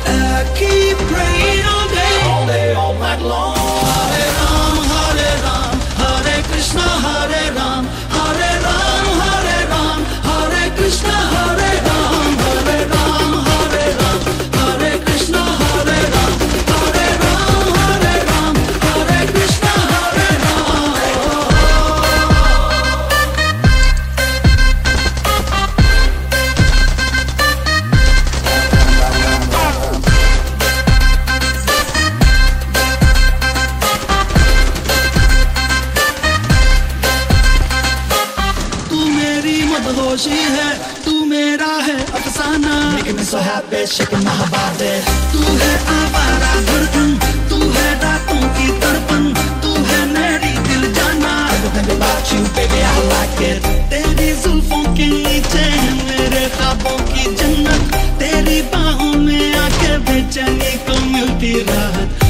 I keep praying all day, all night long. Hare Ram, Hare Krishna, Hare Ram, Hare Ram, Hare Krishna, Hare Ram, Hare Ram, Hare Krishna, Hare Ram, Hare Ram, Hare Krishna, Hare Ram. तू मेरी मदहोशी है, तू मेरा है अफसाना, making me so happy, shaking my body. तू है आवारा धड़कन, तू है रातों की तड़पन, तू है मेरी दिल जाना. Everything about you, baby, I like it. तेरी जुल्फों के नीचे है मेरे ख्वाबों की जन्नत, तेरी बाहों में आके बेचैनी को मिलती राहत.